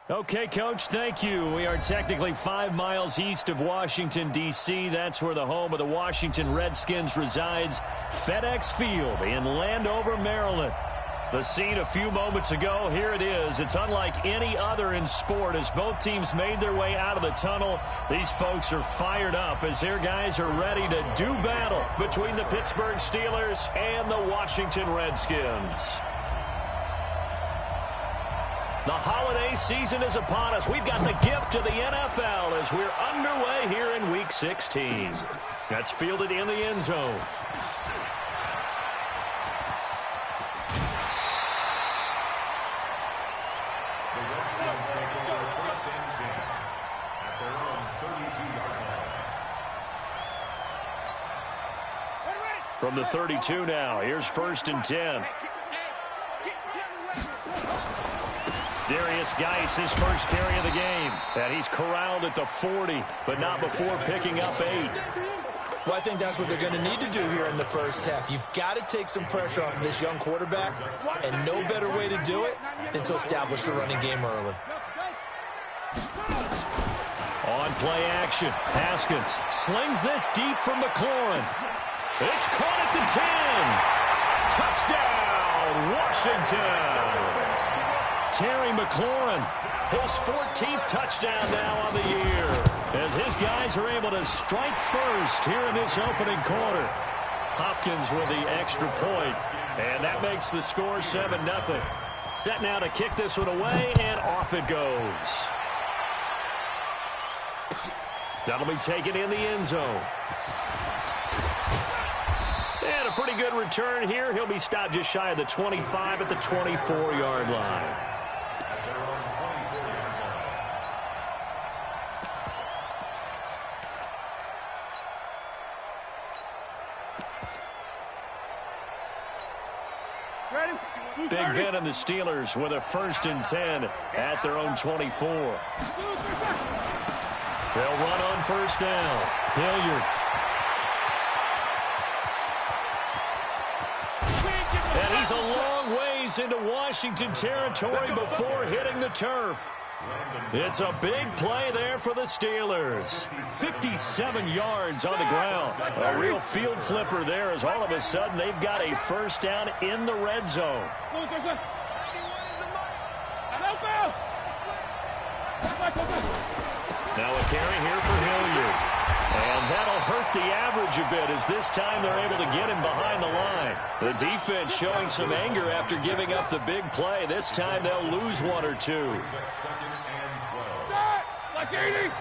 Okay, Coach, thank you. We are technically 5 miles east of Washington, D.C. That's where the home of the Washington Redskins resides, FedEx Field in Landover, Maryland. The scene a few moments ago, here it is. It's unlike any other in sport as both teams made their way out of the tunnel. These folks are fired up as their guys are ready to do battle between the Pittsburgh Steelers and the Washington Redskins. The holiday season is upon us. We've got the gift of the NFL as we're underway here in Week 16. That's fielded in the end zone. From the 32 now, here's 1st and 10. Darius Geis, his first carry of the game. And he's corralled at the 40, but not before picking up 8. Well, I think that's what they're going to need to do here in the first half. You've got to take some pressure off of this young quarterback, and no better way to do it than to establish the running game early. On play action, Haskins slings this deep from McLaurin. It's caught at the 10. Touchdown, Washington. Terry McLaurin, his 14th touchdown now on the year, as his guys are able to strike first here in this opening quarter. Hopkins with the extra point, and that makes the score 7-0. Set now to kick this one away, and off it goes. That'll be taken in the end zone. And a pretty good return here. He'll be stopped just shy of the 25 at the 24-yard line. Big Ben and the Steelers with a 1st and 10 at their own 24. They'll run on 1st down. Hilliard. And he's a long ways into Washington territory before hitting the turf. It's a big play there for the Steelers. 57 yards on the ground. A real field flipper there as all of a sudden they've got a 1st down in the red zone. Now a carry here for Hilliard. And that'll hurt the average a bit as this time they're able to get him behind the line. The defense showing some anger after giving up the big play. This time they'll lose 1 or 2. Like 80s.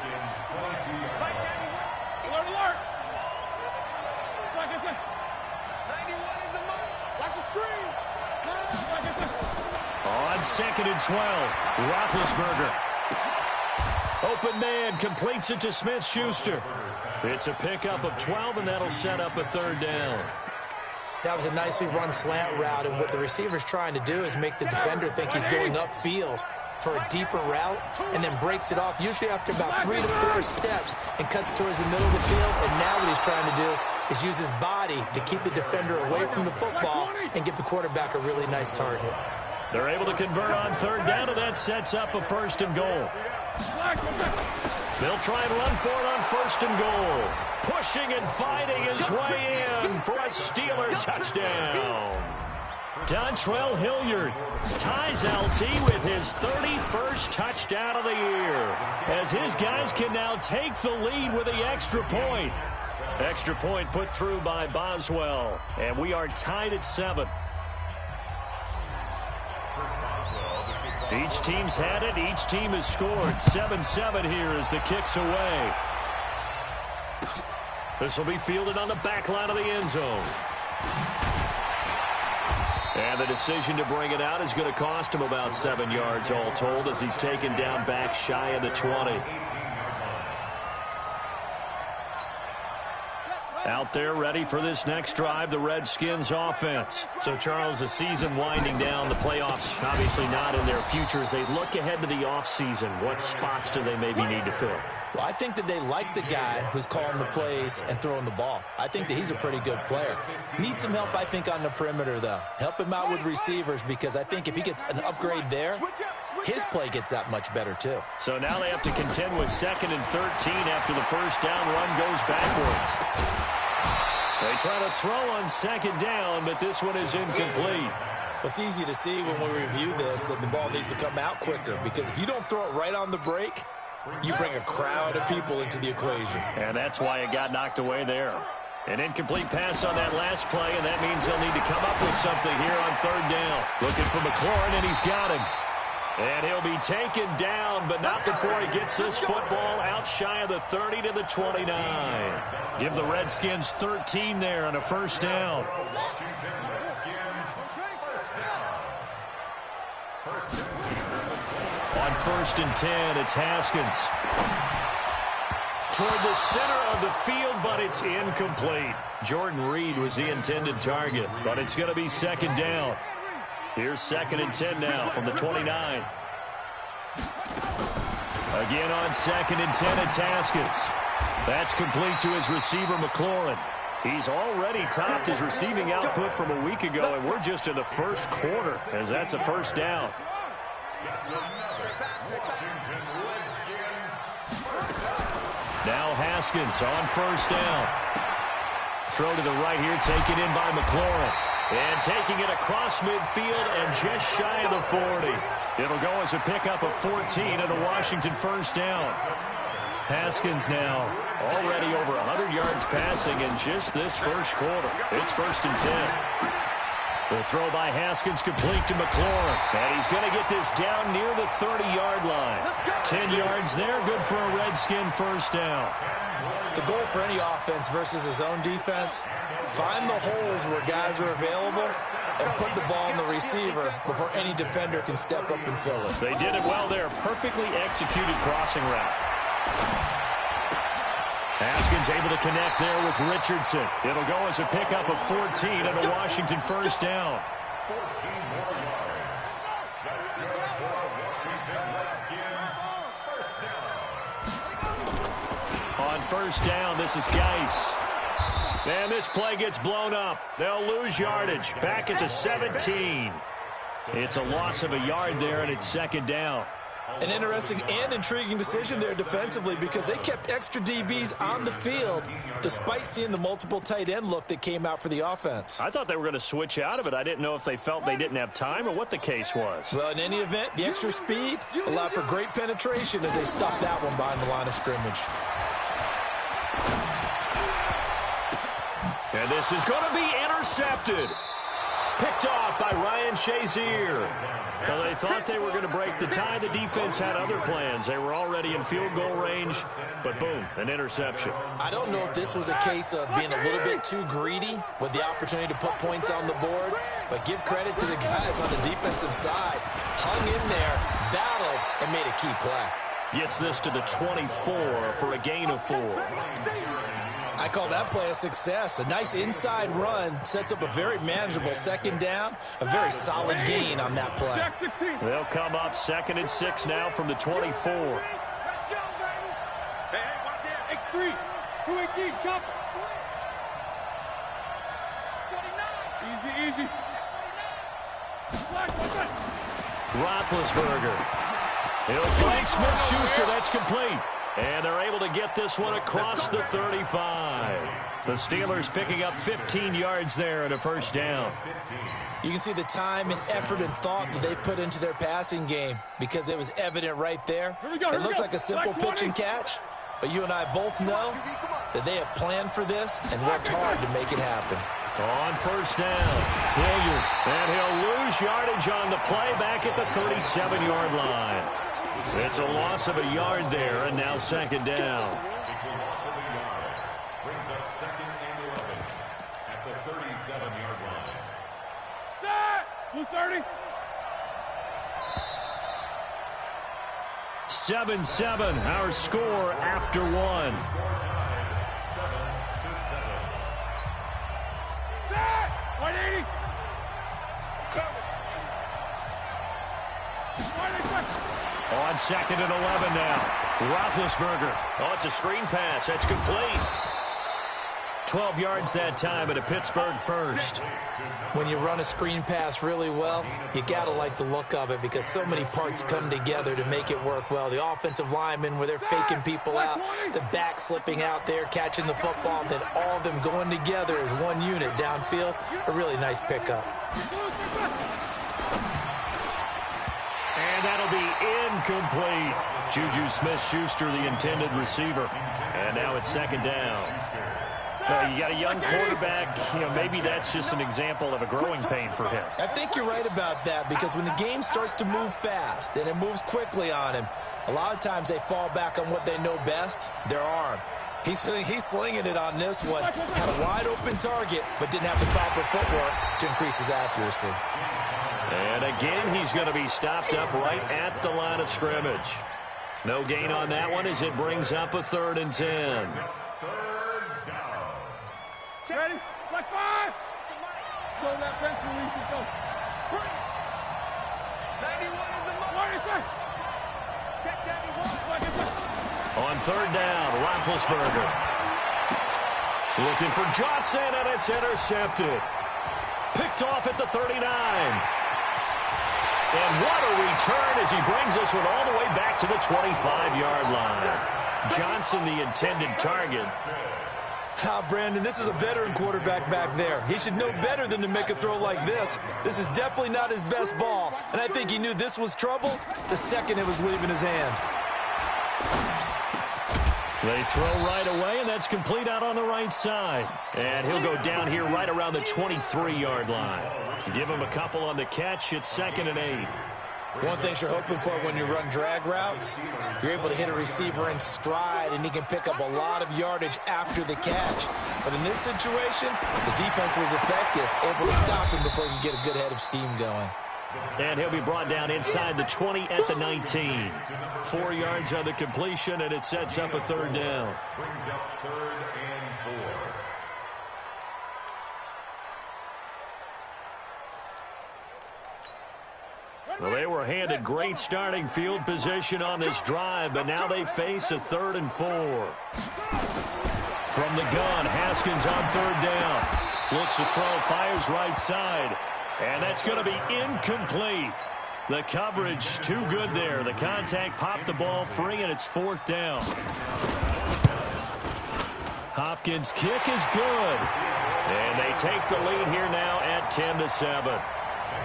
Alert, alert. Like I said. 91 in the mark. Like the screen. Like I said. On 2nd and 12, Roethlisberger. Open man completes it to Smith-Schuster. It's a pickup of 12, and that'll set up a 3rd down. That was a nicely run slant route, and what the receiver's trying to do is make the defender think he's going upfield for a deeper route, and then breaks it off, usually after about 3 to 4 steps, and cuts towards the middle of the field. And now what he's trying to do is use his body to keep the defender away from the football and give the quarterback a really nice target. They're able to convert on 3rd down, and that sets up a 1st and goal. They'll try and run for it on 1st and goal. Pushing and fighting his way in for a Steeler touchdown. Dontrell Hilliard ties LT with his 31st touchdown of the year, as his guys can now take the lead with the extra point. Extra point put through by Boswell, and we are tied at 7. Each team's had it. Each team has scored. 7-7 here as the kick's away. This will be fielded on the back line of the end zone. And the decision to bring it out is going to cost him about 7 yards all told as he's taken down back shy of the 20. Out there ready for this next drive, the Redskins offense. So, Charles, the season winding down, the playoffs obviously not in their future. As they look ahead to the offseason, what spots do they maybe need to fill? Well, I think that they like the guy who's calling the plays and throwing the ball. I think that he's a pretty good player. Needs some help, I think, on the perimeter, though. Help him out with receivers, because I think if he gets an upgrade there, his play gets that much better, too. So now they have to contend with 2nd and 13 after the first down run goes backwards. They try to throw on 2nd down, but this one is incomplete. It's easy to see when we review this that the ball needs to come out quicker, because if you don't throw it right on the break, you bring a crowd of people into the equation. And that's why it got knocked away there. An incomplete pass on that last play, and that means they'll need to come up with something here on 3rd down. Looking for McLaurin, and he's got him. And he'll be taken down, but not before he gets this football out shy of the 30 to the 29. Give the Redskins 13 there on a 1st down. On 1st and 10, it's Haskins. Toward the center of the field, but it's incomplete. Jordan Reed was the intended target, but it's going to be 2nd down. Here's 2nd and 10 now from the 29. Again on 2nd and 10, it's Haskins. That's complete to his receiver, McLaurin. He's already topped his receiving output from a week ago, and we're just in the 1st quarter, as that's a 1st down. Now Haskins on 1st down. Throw to the right here, taken in by McLaurin. And taking it across midfield and just shy of the 40. It'll go as a pickup of 14 and a Washington 1st down. Haskins now already over 100 yards passing in just this 1st quarter. It's 1st and 10. The throw by Haskins complete to McLaurin. And he's going to get this down near the 30-yard line. 10 yards there, good for a Redskin 1st down. The goal for any offense versus his own defense, find the holes where guys are available and put the ball in the receiver before any defender can step up and fill it. They did it well there. Perfectly executed crossing route. Haskins able to connect there with Richardson. It'll go as a pickup of 14 and a Washington 1st down. 14 more yards. That's good for Washington Redskins. 1st down. On 1st down, this is Geis. And this play gets blown up. They'll lose yardage. Back at the 17. It's a loss of a yard there, and it's 2nd down. An interesting and intriguing decision there defensively, because they kept extra DBs on the field despite seeing the multiple tight end look that came out for the offense. I thought they were going to switch out of it. I didn't know if they felt they didn't have time or what the case was. Well, in any event, the extra speed allowed for great penetration as they stopped that one behind the line of scrimmage. And this is going to be intercepted. Picked off by Ryan Shazier. Well, they thought they were going to break the tie. The defense had other plans. They were already in field goal range, but boom, an interception. I don't know if this was a case of being a little bit too greedy with the opportunity to put points on the board, but give credit to the guys on the defensive side. Hung in there, battled, and made a key play. Gets this to the 24 for a gain of 4. I call that play a success. A nice inside run sets up a very manageable 2nd down. A very solid gain on that play. They'll come up 2nd and 6 now from the 24. Let's go, baby. Hey, watch that. X3. 218, chop. 29. Easy. Roethlisberger. He'll flank Smith-Schuster. That's complete. And they're able to get this one across the 35. The Steelers picking up 15 yards there and a 1st down. You can see the time and effort and thought that they put into their passing game, because it was evident right there. It looks like a simple pitch and catch, but you and I both know that they have planned for this and worked hard to make it happen. On 1st down, Hilliard. And he'll lose yardage on the play back at the 37-yard line. It's a loss of a yard there, and now 2nd down. It's a loss of a yard. Brings up 2nd and 11 at the 37-yard line. Set! 230. 7-7, our score after 1. 7-7. Set! 180. On 2nd and 11 now. Roethlisberger. Oh, it's a screen pass. That's complete. 12 yards that time at a Pittsburgh first. When you run a screen pass really well, you got to like the look of it because so many parts come together to make it work well. The offensive linemen, where they're faking people out, the back slipping out there, catching the football, then all of them going together as one unit downfield. A really nice pickup. And that'll be incomplete. Juju Smith-Schuster, the intended receiver. And now it's second down. You got a young quarterback, maybe that's just an example of a growing pain for him. I think you're right about that because when the game starts to move fast and it moves quickly on him, a lot of times they fall back on what they know best, their arm. He's slinging it on this one. Had a wide open target, but didn't have the proper footwork to increase his accuracy. And again, he's going to be stopped up right at the line of scrimmage. No gain on that one as it brings up a 3rd and 10. Ready? Like 5. Go that fence release and go. 91 is the mark. What is that? Check 91. On 3rd down, Roethlisberger. Looking for Johnson, and it's intercepted. Picked off at the 39. And what a return as he brings this one all the way back to the 25-yard line. Johnson, the intended target. Brandon, this is a veteran quarterback back there. He should know better than to make a throw like this. This is definitely not his best ball, and I think he knew this was trouble the second it was leaving his hand. They throw right away, and that's complete out on the right side. And he'll go down here right around the 23-yard line. Give him a couple on the catch. It's 2nd and 8. One thing you're hoping for when you run drag routes, you're able to hit a receiver in stride, and he can pick up a lot of yardage after the catch. But in this situation, the defense was effective, able to stop him before he could get a good head of steam going. And he'll be brought down inside the 20 at the 19. 4 yards on the completion, and it sets up a 3rd down. Brings up 3rd and 4. Well, they were handed great starting field position on this drive, but now they face a 3rd and 4. From the gun, Haskins on 3rd down. Looks to throw, fires right side. And that's going to be incomplete. The coverage too good there. The contact popped the ball free, and it's 4th down. Hopkins' kick is good. And they take the lead here now at 10-7.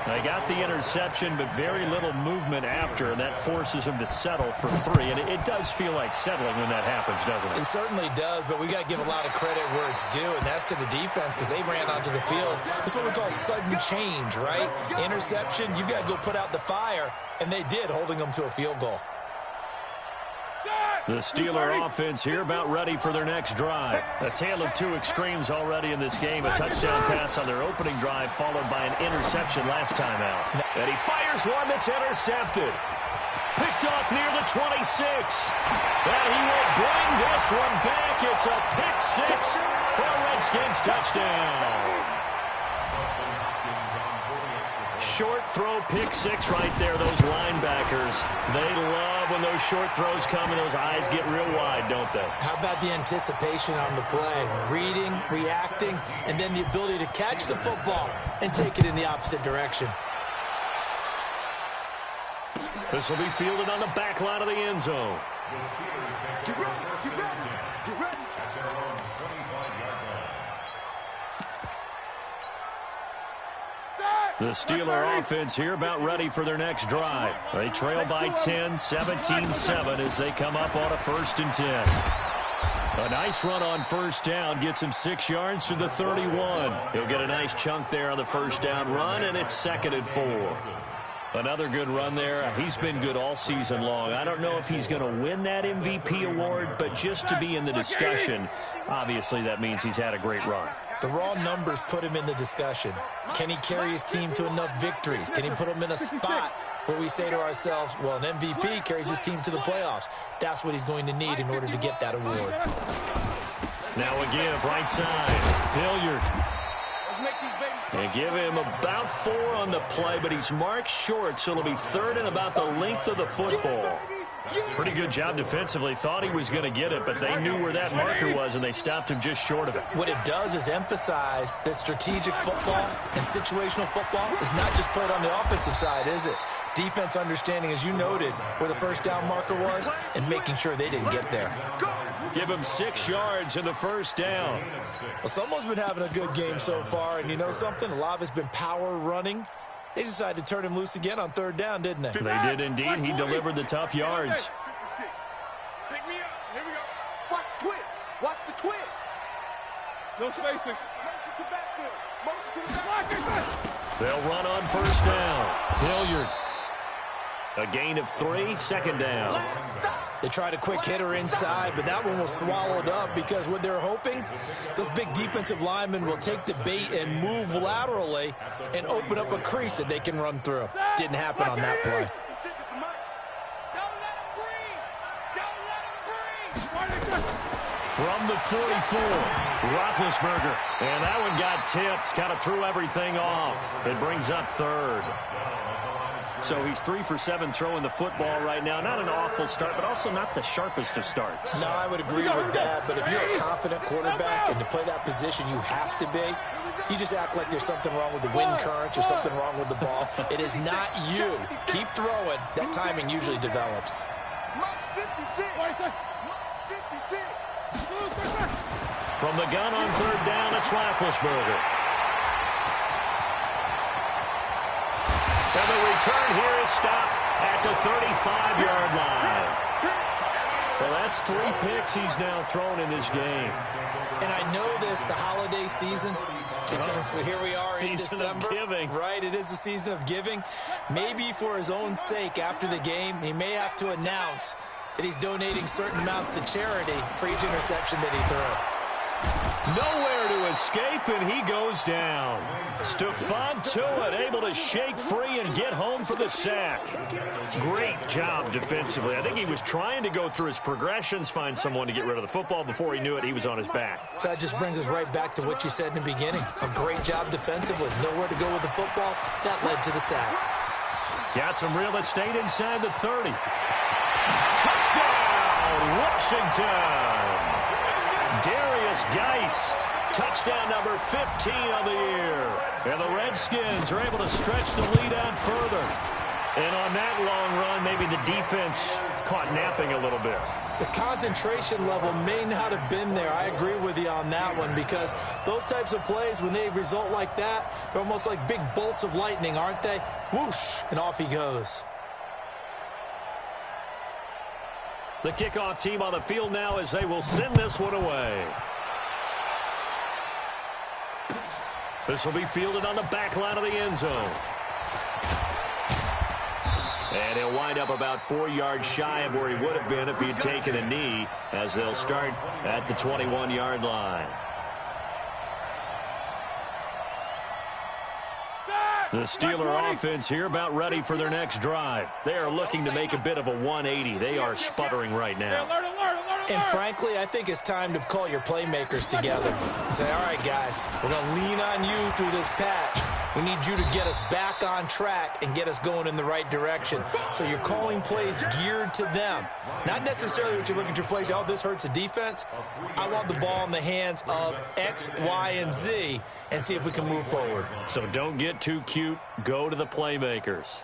They got the interception, but very little movement after, and that forces them to settle for 3. And it does feel like settling when that happens, doesn't it? It certainly does, but we got to give a lot of credit where it's due, and that's to the defense because they ran onto the field. This is what we call sudden change, right? Interception, you've got to go put out the fire, and they did, holding them to a field goal. The Steeler offense here about ready for their next drive. A tale of two extremes already in this game. A touchdown pass on their opening drive followed by an interception last time out. And he fires one that's intercepted. Picked off near the 26. And he will bring this one back. It's a pick 6 for a Redskins touchdown. Short throw, pick 6 right there, those linebackers. They love when those short throws come and those eyes get real wide, don't they? How about the anticipation on the play? Reading, reacting, and then the ability to catch the football and take it in the opposite direction. This will be fielded on the back line of the end zone. The Steeler offense here about ready for their next drive. They trail by 10, 17-7 as they come up on a 1st and 10. A nice run on 1st down gets him 6 yards to the 31. He'll get a nice chunk there on the 1st down run, and it's 2nd and 4. Another good run there. He's been good all season long. I don't know if he's going to win that MVP award, but just to be in the discussion, obviously that means he's had a great run. The raw numbers put him in the discussion. Can he carry his team to enough victories? Can he put them in a spot where we say to ourselves, well, an MVP carries his team to the playoffs. That's what he's going to need in order to get that award. Now a give, right side. Hilliard. And give him about 4 on the play, but he's marked short, so it'll be 3rd and about the length of the football. Pretty good job defensively. Thought he was going to get it, but they knew where that marker was, and they stopped him just short of it. What it does is emphasize that strategic football and situational football is not just played on the offensive side, is it? Defense understanding, as you noted, where the first down marker was and making sure they didn't get there. Give him 6 yards in the first down. Well, someone's been having a good game so far, and you know something? A lot of it's been power running. They decided to turn him loose again on 3rd down, didn't they? They did indeed. He delivered the tough yards. 56. Pick me up. Here we go. Watch the twist. Watch the twist. No spacing. Motion to backfield. Motion to the backfield. They'll run on 1st down. Hilliard. A gain of 3, 2nd down. They tried a quick hitter inside, but that one was swallowed up because what they're hoping, those big defensive linemen will take the bait and move laterally and open up a crease that they can run through. Didn't happen on that play. From the 44, Roethlisberger. And that one got tipped, kind of threw everything off. It brings up 3rd. So he's 3 for 7 throwing the football right now. Not an awful start, but also not the sharpest of starts. No, I would agree with that. But if you're a confident quarterback and to play that position, you have to be. You just act like there's something wrong with the wind currents or something wrong with the ball. It is not you. Keep throwing. That timing usually develops. From the gun on 3rd down, it's Roethlisberger. And the return here is stopped at the 35-yard line. Well, that's 3 picks he's now thrown in this game. And I know this, the holiday season, because here we are in December. Season of giving. Right, it is the season of giving. Maybe for his own sake, after the game, he may have to announce that he's donating certain amounts to charity for each interception that he threw. Nowhere to escape, and he goes down. Stephon Tuitt able to shake free and get home for the sack. Great job defensively. I think he was trying to go through his progressions, find someone to get rid of the football. Before he knew it, he was on his back. So that just brings us right back to what you said in the beginning. A great job defensively. Nowhere to go with the football. That led to the sack. Got some real estate inside the 30. Touchdown, Washington! Darius Geis, touchdown number 15 of the year. And the Redskins are able to stretch the lead out further. And on that long run, maybe the defense caught napping a little bit. The concentration level may not have been there. I agree with you on that one because those types of plays, when they result like that, they're almost like big bolts of lightning, aren't they? Whoosh, and off he goes. The kickoff team on the field now as they will send this one away. This will be fielded on the back line of the end zone. And he'll wind up about 4 yards shy of where he would have been if he'd taken a knee, as they'll start at the 21-yard line. The Steeler offense here about ready for their next drive. They are looking to make a bit of a 180. They are sputtering right now. And frankly, I think it's time to call your playmakers together and say, all right, guys, we're going to lean on you through this patch. We need you to get us back on track and get us going in the right direction. So you're calling plays geared to them. Not necessarily what you look at your plays, oh, this hurts the defense. I want the ball in the hands of X, Y, and Z and see if we can move forward. So don't get too cute. Go to the playmakers.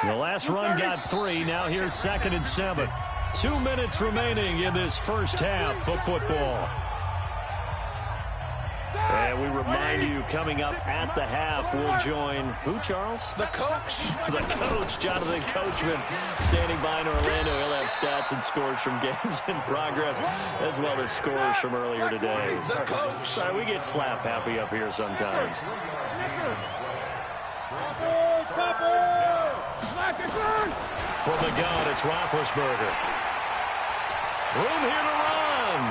The last run got 3. Now here's 2nd and 7. 2 minutes remaining in this first half of football. And we remind you, coming up at the half, we'll join who, Charles? The coach. The coach, Jonathan Coachman, standing by in Orlando. He'll have stats and scores from games in progress, as well as scores from earlier today. The coach. Sorry, we get slap happy up here sometimes. From the gun, it's Roethlisberger. Room here to run.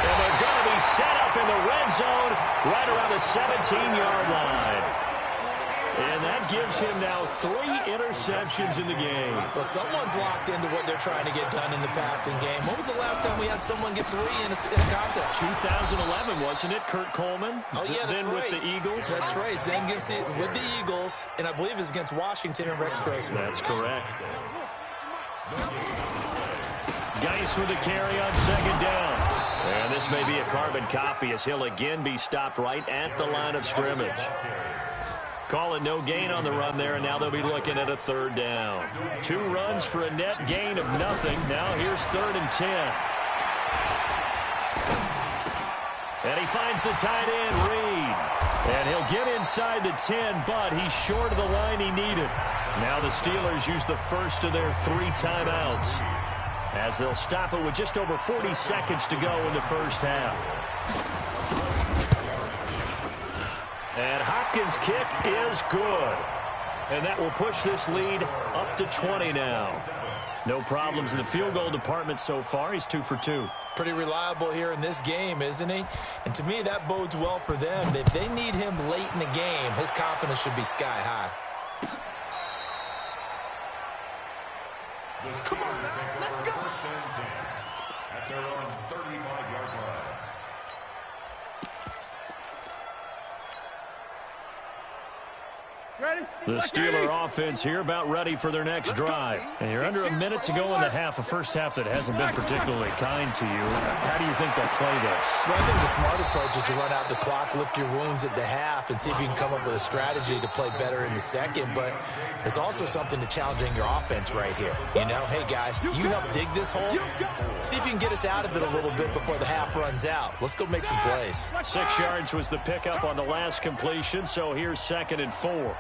And they're going to be set up in the red zone right around the 17-yard line. And that gives him now 3 interceptions in the game. Well, someone's locked into what they're trying to get done in the passing game. When was the last time we had someone get 3 in a contest? 2011, wasn't it? Kurt Coleman? Oh, yeah, that's then right. With the Eagles? That's right. Then with the Eagles, and I believe it's against Washington and Rex Grossman. That's correct. Geis with the carry on second down. And this may be a carbon copy as he'll again be stopped right at the line of scrimmage. Call it no gain on the run there, and now they'll be looking at a third down. 2 runs for a net gain of nothing. Now here's 3rd and 10. And he finds the tight end, Reed. And he'll get inside the 10, but he's short of the line he needed. Now the Steelers use the first of their 3 timeouts, as they'll stop it with just over 40 seconds to go in the first half. And Hopkins' kick is good. And that will push this lead up to 20 now. No problems in the field goal department so far. He's 2 for 2. Pretty reliable here in this game, isn't he? And to me, that bodes well for them. If they need him late in the game, his confidence should be sky high. Come on now, let's go. At their own 35-yard line. Ready? The Steeler offense here about ready for their next drive. And you're under a minute to go in the half, a first half that hasn't been particularly kind to you. How do you think they'll play this? Well, I think the smart approach is to run out the clock, lick your wounds at the half, and see if you can come up with a strategy to play better in the second. But there's also something to challenging your offense right here. You know, hey, guys, you help dig this hole. See if you can get us out of it a little bit before the half runs out. Let's go make some plays. 6 yards was the pickup on the last completion, so here's 2nd and 4.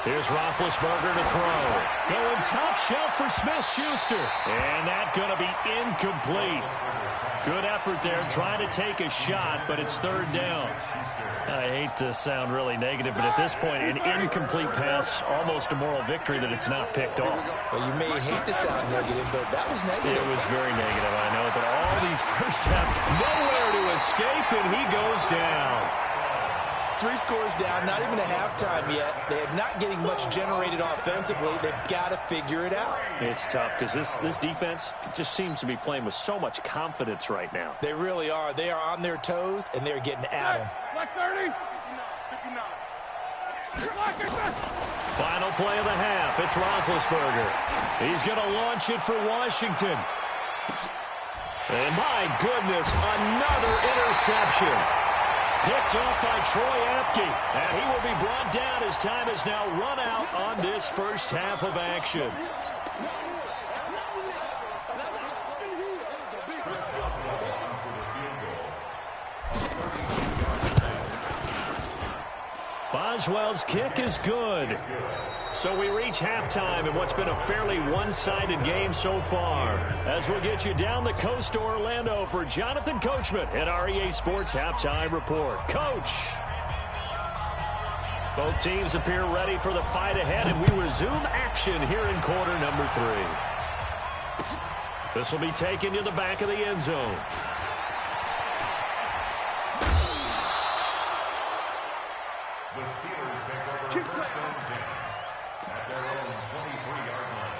Here's Roethlisberger to throw. Going top shelf for Smith-Schuster. And that's going to be incomplete. Good effort there, trying to take a shot, but it's 3rd down. I hate to sound really negative, but at this point, an incomplete pass, almost a moral victory that it's not picked off. Well, you may hate to sound negative, but that was negative. It was very negative, I know, but all these first half, nowhere to escape, and he goes down. 3 scores down, not even a halftime yet. They're not getting much generated offensively. They've got to figure it out. It's tough because this defense just seems to be playing with so much confidence right now. They really are. They are on their toes, and they're getting at them. Black 30. 59. Final play of the half. It's Roethlisberger. He's going to launch it for Washington. And my goodness, another interception. Picked off by Troy Apke, and he will be brought down as time has now run out on this first half of action. Boswell's kick is good. So we reach halftime in what's been a fairly one-sided game so far. As we'll get you down the coast to Orlando for Jonathan Coachman at REA Sports Halftime Report. Coach! Both teams appear ready for the fight ahead, and we resume action here in quarter number 3. This will be taken to the back of the end zone. The Steelers take over 1st and 10 at their own 23-yard line.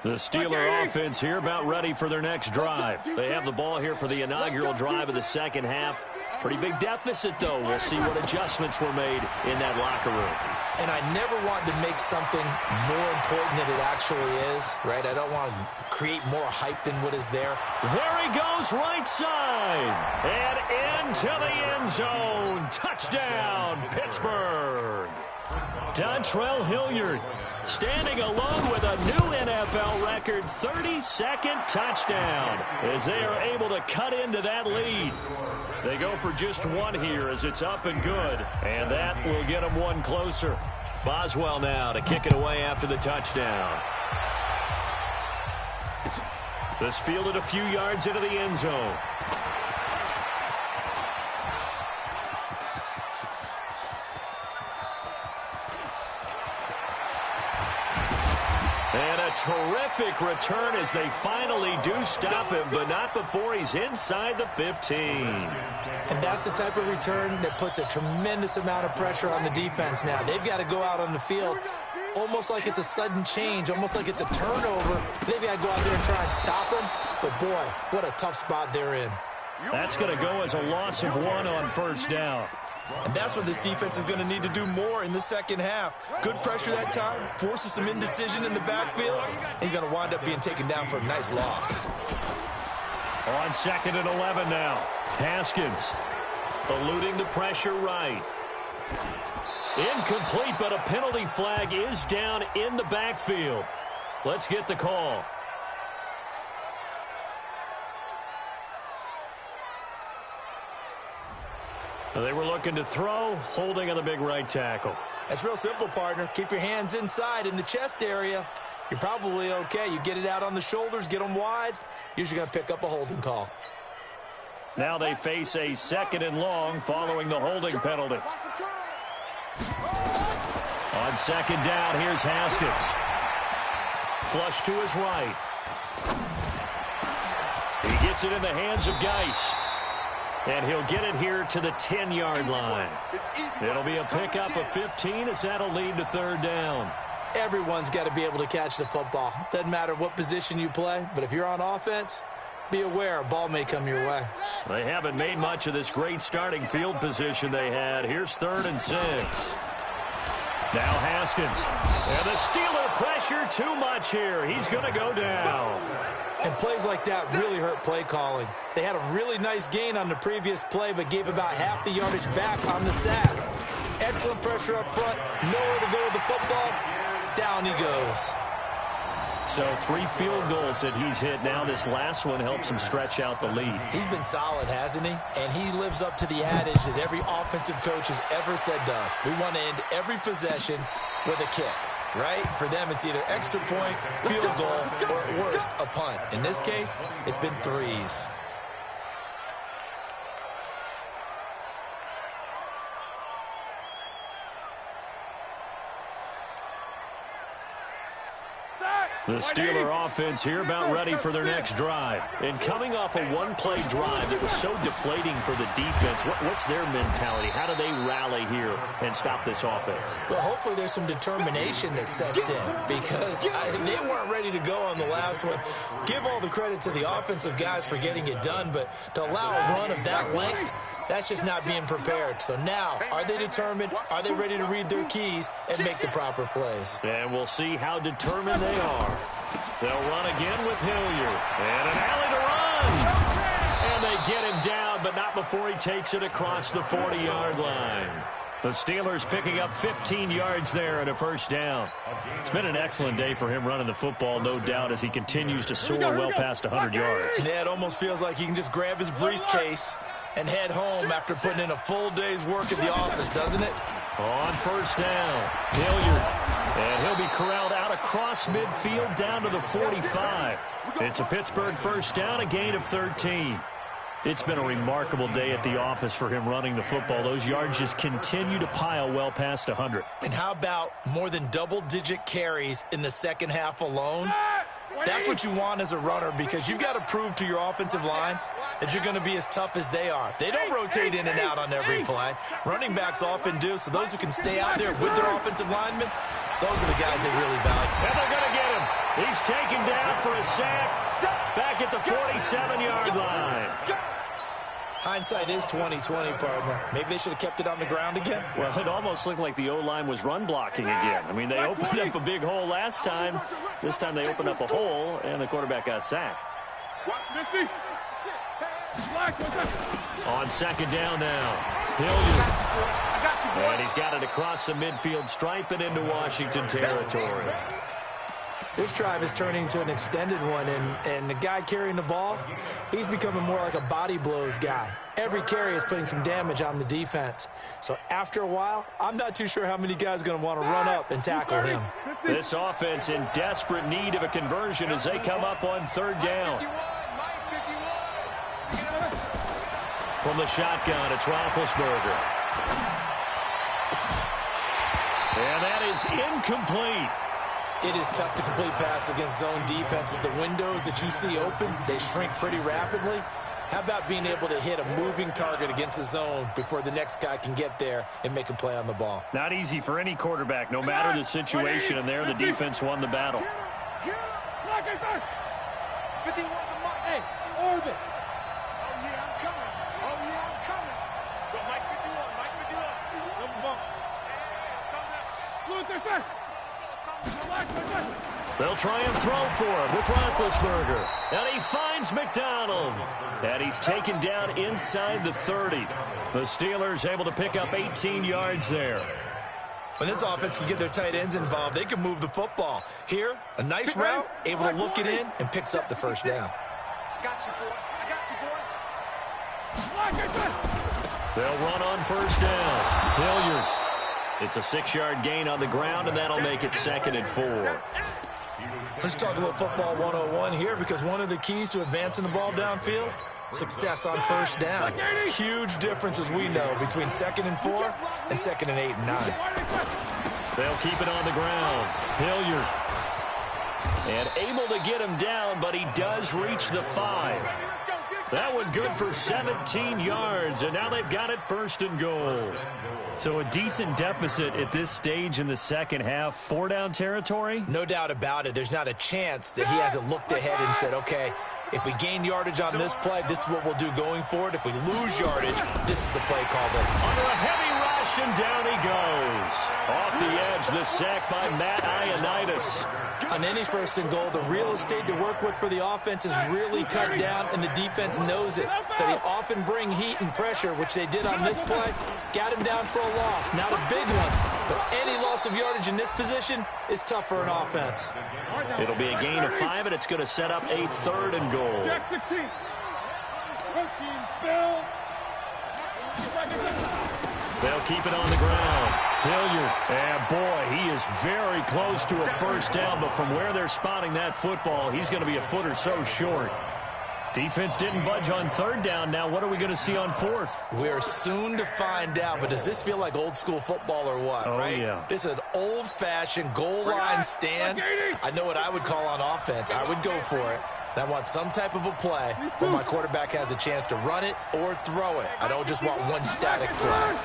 The Steeler offense here about ready for their next drive. They have the ball here for the inaugural drive of the second half. Pretty big deficit, though. We'll see what adjustments were made in that locker room. And I never want to make something more important than it actually is, right? I don't want to create more hype than what is there. There he goes, right side. And into the end zone. Touchdown, Pittsburgh. Dontrell Hilliard standing alone with a new NFL record 32nd touchdown as they are able to cut into that lead. They go for just one here as it's up and good, and that will get them one closer. Boswell now to kick it away after the touchdown. This fielded a few yards into the end zone. And a terrific return as they finally do stop him, but not before he's inside the 15. And that's the type of return that puts a tremendous amount of pressure on the defense now. They've got to go out on the field almost like it's a sudden change, almost like it's a turnover. Maybe I go out there and try and stop him, but boy, what a tough spot they're in. That's going to go as a loss of 1 on first down. And that's what this defense is going to need to do more in the second half. Good pressure that time, forces some indecision in the backfield. He's going to wind up being taken down for a nice loss. On 2nd and 11 now. Haskins eluding the pressure right. Incomplete, but a penalty flag is down in the backfield. Let's get the call. They were looking to throw, holding on the big right tackle. That's real simple, partner. Keep your hands inside in the chest area. You're probably okay. You get it out on the shoulders, get them wide. Usually going to pick up a holding call. Now they face a 2nd and long following the holding penalty. On 2nd down, here's Haskins. Flush to his right. He gets it in the hands of Geis. And he'll get it here to the 10-yard line. It'll be a pickup of 15 as that'll lead to 3rd down. Everyone's got to be able to catch the football. Doesn't matter what position you play, but if you're on offense, be aware a ball may come your way. They haven't made much of this great starting field position they had. Here's 3rd and 6. Now Haskins. And the Steeler pressure too much here. He's going to go down. And plays like that really hurt play calling. They had a really nice gain on the previous play, but gave about half the yardage back on the sack. Excellent pressure up front. Nowhere to go with the football. Down he goes. So 3 field goals that he's hit now. This last one helps him stretch out the lead. He's been solid, hasn't he? And he lives up to the adage that every offensive coach has ever said to us. We want to end every possession with a kick, right? For them, it's either extra point, field goal, or at worst, a punt. In this case, it's been 3s. The Steeler offense here about ready for their next drive. And coming off a one-play drive that was so deflating for the defense, what's their mentality? How do they rally here and stop this offense? Well, hopefully there's some determination that sets in because they weren't ready to go on the last one. Give all the credit to the offensive guys for getting it done, but to allow a run of that length, that's just not being prepared. So now, are they determined? Are they ready to read their keys and make the proper plays? And we'll see how determined they are. They'll run again with Hilliard. And an alley to run. And they get him down, but not before he takes it across the 40-yard line. The Steelers picking up 15 yards there and a first down. It's been an excellent day for him running the football, no doubt, as he continues to soar well past 100 yards. Yeah, it almost feels like he can just grab his briefcase and head home after putting in a full day's work at the office, doesn't it? On first down, Hilliard. And he'll be corralled out across midfield down to the 45. It's a Pittsburgh first down, a gain of 13. It's been a remarkable day at the office for him running the football. Those yards just continue to pile well past 100. And how about more than double-digit carries in the second half alone? That's what you want as a runner because you've got to prove to your offensive line that you're going to be as tough as they are. They don't rotate in and out on every play. Running backs often do, so those who can stay out there with their offensive linemen, those are the guys they really value. And they're going to get him. He's taken down for a sack back at the 47-yard line. Hindsight is 20/20, partner. Maybe they should have kept it on the ground again. Well, it almost looked like the O-line was run blocking again. I mean, they opened up a big hole last time. This time they opened up a hole, and the quarterback got sacked. On second down now, Hilliard. And he's got it across the midfield stripe and into Washington territory. This drive is turning into an extended one, and the guy carrying the ball, he's becoming more like a body blows guy. Every carry is putting some damage on the defense. So after a while, I'm not too sure how many guys are going to want to run up and tackle him. This offense in desperate need of a conversion as they come up on third down. From the shotgun, it's Roethlisberger. And that is incomplete. It is tough to complete passes against zone defenses. The windows that you see open, they shrink pretty rapidly. How about being able to hit a moving target against a zone before the next guy can get there and make a play on the ball? Not easy for any quarterback, no matter the situation, and there the defense won the battle. Hey, Orbit. Oh, yeah, I'm coming. Oh, yeah, I'm coming. Go, Mike 51, Mike 51. Number bump. They'll try and throw for him with Roethlisberger. And he finds McDonald. And he's taken down inside the 30. The Steelers able to pick up 18 yards there. When this offense can get their tight ends involved, they can move the football. Here, a nice route, able to look it in, and picks up the first down. I got you, boy. I got you, boy. They'll run on first down. Hilliard. It's a 6-yard gain on the ground, and that'll make it 2nd and 4. Let's talk a little football 101 here, because one of the keys to advancing the ball downfield, success on first down. Huge difference, as we know, between 2nd and 4 and 2nd and 8 and 9. They'll keep it on the ground. Hilliard. And able to get him down, but he does reach the 5. That one good for 17 yards, and now they've got it 1st and goal. So a decent deficit at this stage in the second half. 4-down territory? No doubt about it. There's not a chance that he hasn't looked ahead and said, okay, if we gain yardage on this play, this is what we'll do going forward. If we lose yardage, this is the play call. Under a heavy rush, and down he goes. Off the edge, the sack by Matt Ioannidis. On any 1st and goal, the real estate to work with for the offense is really cut down, and the defense knows it. So they often bring heat and pressure, which they did on this play. Got him down for a loss. Not a big one, but any loss of yardage in this position is tough for an offense. It'll be a gain of 5, and it's going to set up a 3rd and goal. They'll keep it on the ground. Hilliard. And boy, he is very close to a first down, but from where they're spotting that football, he's going to be a foot or so short. Defense didn't budge on 3rd down. Now what are we going to see on 4th? We're soon to find out, but does this feel like old school football or what, right? Yeah. This is an old-fashioned goal line stand. I know what I would call on offense. I would go for it. I want some type of a play where my quarterback has a chance to run it or throw it. I don't just want one static play.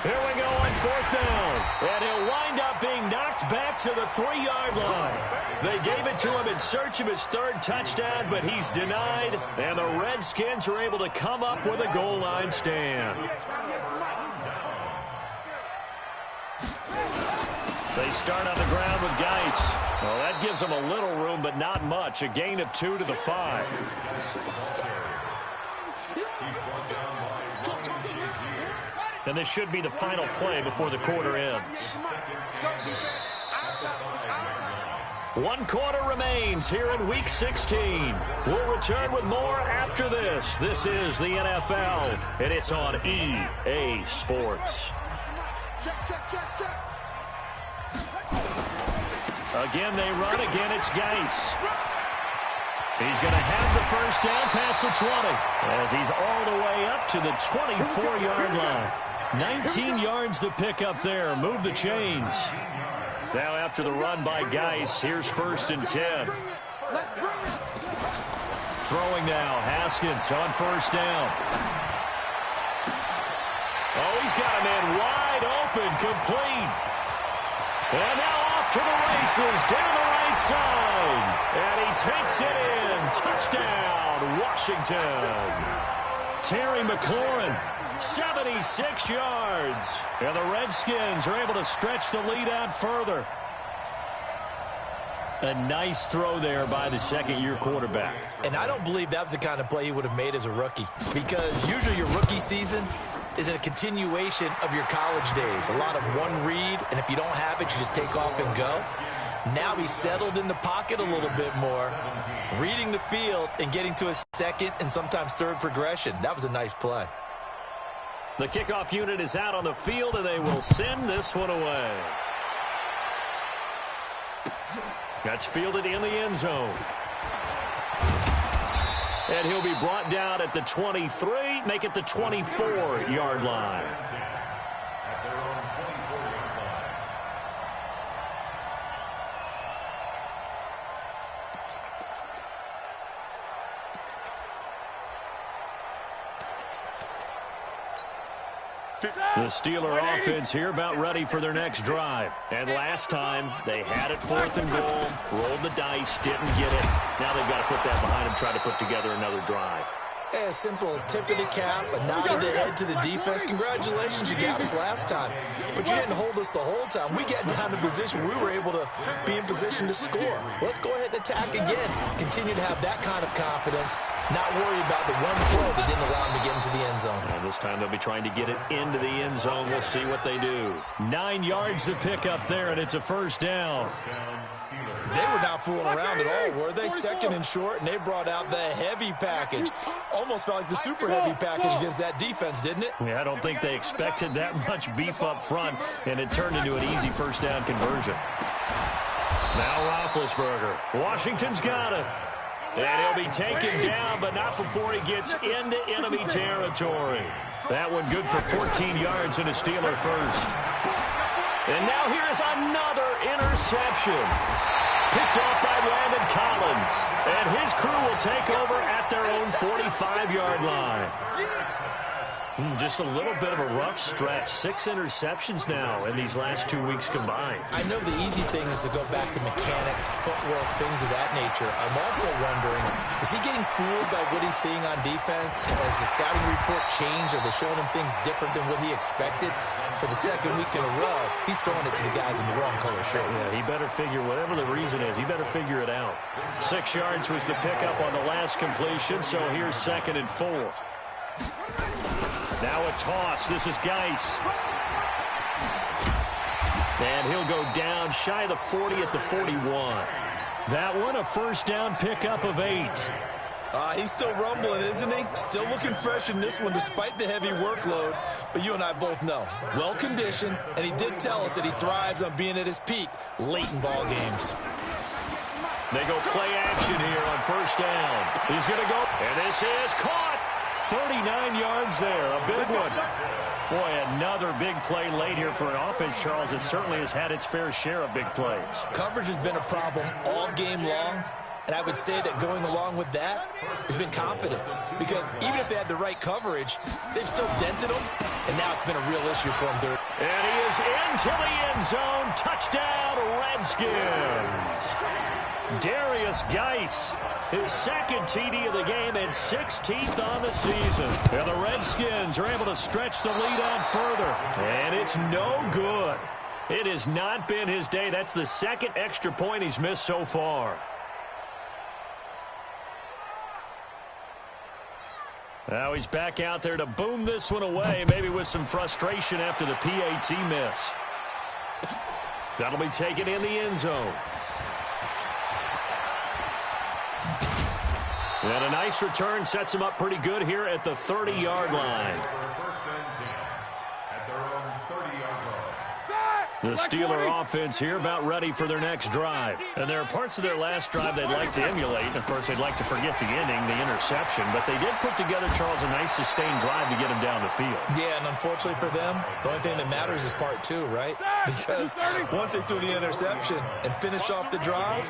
Here we go on 4th down. And he'll wind up being knocked back to the 3-yard line. They gave it to him in search of his 3rd touchdown, but he's denied. And the Redskins are able to come up with a goal line stand. They start on the ground with Geis. Well, that gives them a little room, but not much. A gain of 2 to the 5. And this should be the final play before the quarter ends. 1 quarter remains here in Week 16. We'll return with more after this. This is the NFL, and it's on EA Sports. Again, they run. Again, it's Geis. He's going to have the first down past the 20 as he's all the way up to the 24-yard line. 19 yards to pick up there. Move the chains. Now after the run by Geis, here's 1st and 10. Throwing now, Haskins on 1st down. Oh, he's got a man wide open, complete. And now off to the races, down the right side. And he takes it in. Touchdown, Washington. Terry McLaurin, 76 yards. And the Redskins are able to stretch the lead out further. A nice throw there by the 2nd-year quarterback. And I don't believe that was the kind of play he would have made as a rookie, because usually your rookie season is a continuation of your college days. A lot of one read, and if you don't have it, you just take off and go. Now he's settled in the pocket a little bit more, reading the field and getting to a 2nd and sometimes 3rd progression. That was a nice play. The kickoff unit is out on the field, and they will send this one away. That's fielded in the end zone. And he'll be brought down at the 23, make it the 24-yard line. The Steeler offense here about ready for their next drive. And last time, they had it 4th and goal, rolled the dice, didn't get it. Now they've got to put that behind them, try to put together another drive. A simple tip of the cap, a nod of the head to the defense. Congratulations, you got us last time. But you didn't hold us the whole time. We got down to position. We were able to be in position to score. Let's go ahead and attack again. Continue to have that kind of confidence. Not worry about the one play that didn't allow them to get into the end zone. And this time they'll be trying to get it into the end zone. We'll see what they do. 9 yards to pick up there, and it's a first down. They were not fooling around at all, were they? 2nd and short, and they brought out the heavy package. Almost felt like the super heavy package against that defense, didn't it? Yeah, I don't think they expected that much beef up front, and it turned into an easy first down conversion. Now Roethlisberger. Washington's got it. And he'll be taken down, but not before he gets into enemy territory. That one good for 14 yards and a Steeler first. And now here's another interception. Picked off by Landon Collins. And his crew will take over at their own 45-yard line. Just a little bit of a rough stretch. 6 interceptions now in these last 2 weeks combined. I know the easy thing is to go back to mechanics, footwork, things of that nature. I'm also wondering, is he getting fooled by what he's seeing on defense? Has the scouting report changed? Are they showing him things different than what he expected? For the 2nd week in a row, he's throwing it to the guys in the wrong color shirts. Yeah, he better figure, whatever the reason is, he better figure it out. 6 yards was the pickup on the last completion, so here's 2nd and 4. Now a toss. This is Geis. And he'll go down shy of the 40 at the 41. That one a first down pickup of 8. He's still rumbling, isn't he? Still looking fresh in this one despite the heavy workload. But you and I both know, well-conditioned, and he did tell us that he thrives on being at his peak late in ball games. They go play action here on first down. He's going to go, and this is caught. 39 yards there, a big one. Boy, another big play late here for an offense, Charles, that certainly has had its fair share of big plays. Coverage has been a problem all game long, and I would say that going along with that has been confidence. Because even if they had the right coverage, they've still dented them, and now it's been a real issue for them. And he is into the end zone. Touchdown, Redskins. Darius Geis, his 2nd TD of the game and 16th on the season. And the Redskins are able to stretch the lead on further. And it's no good. It has not been his day. That's the 2nd extra point he's missed so far. Now he's back out there to boom this one away, maybe with some frustration after the PAT miss. That'll be taken in the end zone. And a nice return sets him up pretty good here at the 30-yard line. The Steeler offense here about ready for their next drive. And there are parts of their last drive they'd like to emulate. And of course, they'd like to forget the ending, the interception. But they did put together, Charles, a nice sustained drive to get him down the field. Yeah, and unfortunately for them, the only thing that matters is part 2, right? Because once they threw the interception and finished off the drive,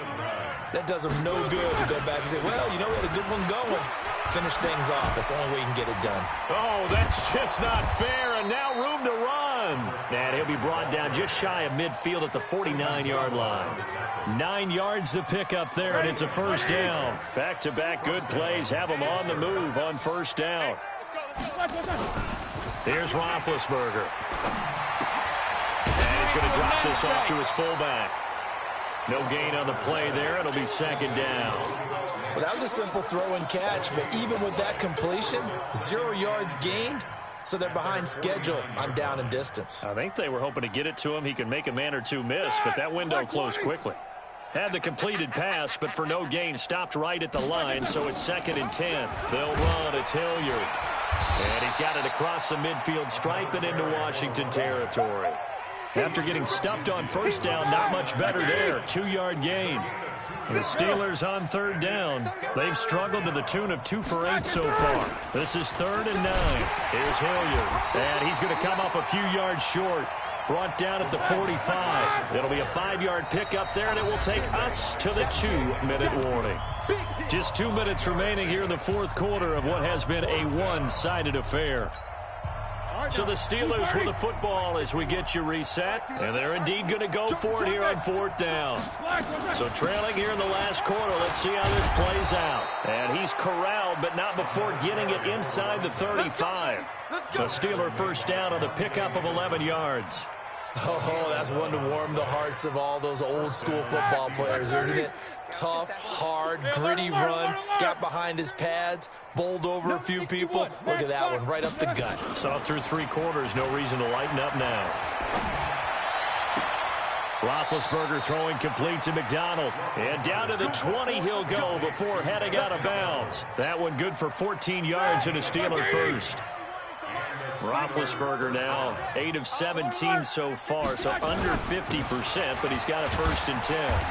that does them no good to go back and say, well, you know, we had a good one going. Finish things off. That's the only way you can get it done. Oh, that's just not fair. And now room to run. And he'll be brought down just shy of midfield at the 49-yard line. 9 yards to pick up there, and it's a first down. Back-to-back good plays have him on the move on first down. Here's Roethlisberger. And he's going to drop this off to his fullback. No gain on the play there. It'll be 2nd down. Well, that was a simple throw and catch, but even with that completion, 0 yards gained, so they're behind schedule on down and distance. I think they were hoping to get it to him. He could make a man or two miss, but that window closed quickly. Had the completed pass, but for no gain, stopped right at the line, so it's 2nd and 10. They'll run. It's Hilliard. And he's got it across the midfield stripe and into Washington territory. After getting stuffed on first down, not much better there. 2-yard gain. The Steelers on 3rd down. They've struggled to the tune of 2 for 8 so far. This is 3rd and 9. Here's Hilliard. And he's going to come up a few yards short. Brought down at the 45. It'll be a 5-yard pickup there, and it will take us to the 2-minute warning. Just 2 minutes remaining here in the 4th quarter of what has been a one-sided affair. So the Steelers with the football as we get you reset. And they're indeed going to go for it here on 4th down. So trailing here in the last quarter. Let's see how this plays out. And he's corralled, but not before getting it inside the 35. The Steeler first down on the pickup of 11 yards. Oh, that's one to warm the hearts of all those old-school football players, isn't it? Tough, hard, gritty run, got behind his pads, bowled over a few people. Look at that one, right up the gut. Saw it through 3 quarters, no reason to lighten up now. Roethlisberger throwing complete to McDonald. And down to the 20 he'll go before heading out of bounds. That one good for 14 yards and a Steeler first. Roethlisberger now 8 of 17 so far, so under 50%, but he's got a 1st and 10.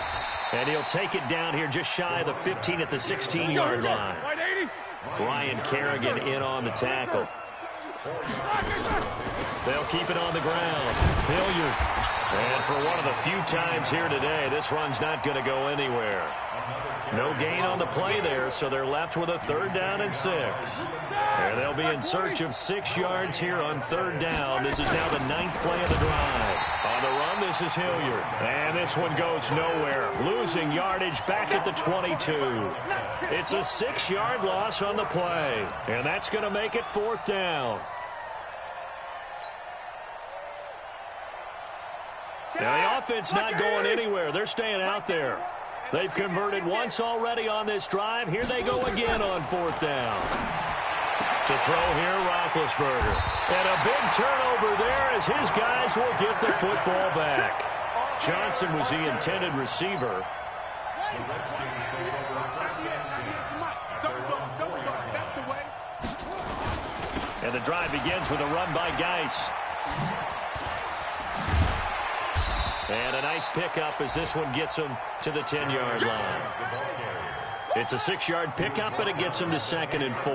And he'll take it down here just shy of the 15 at the 16-yard line. Brian Kerrigan in on the tackle. They'll keep it on the ground. Hilliard. And for one of the few times here today, this run's not going to go anywhere. No gain on the play there, so they're left with a 3rd down and 6. And they'll be in search of 6 yards here on 3rd down. This is now the 9th play of the drive. On the run, this is Hilliard. And this one goes nowhere. Losing yardage back at the 22. It's a 6-yard loss on the play. And that's going to make it 4th down. Now, the offense not going anywhere. They're staying out there. They've converted once already on this drive. Here they go again on 4th down. To throw here, Roethlisberger. And a big turnover there as his guys will get the football back. Johnson was the intended receiver. And the drive begins with a run by Geis. And a nice pickup as this one gets him to the 10-yard line. It's a 6-yard pickup, but it gets him to 2nd and 4.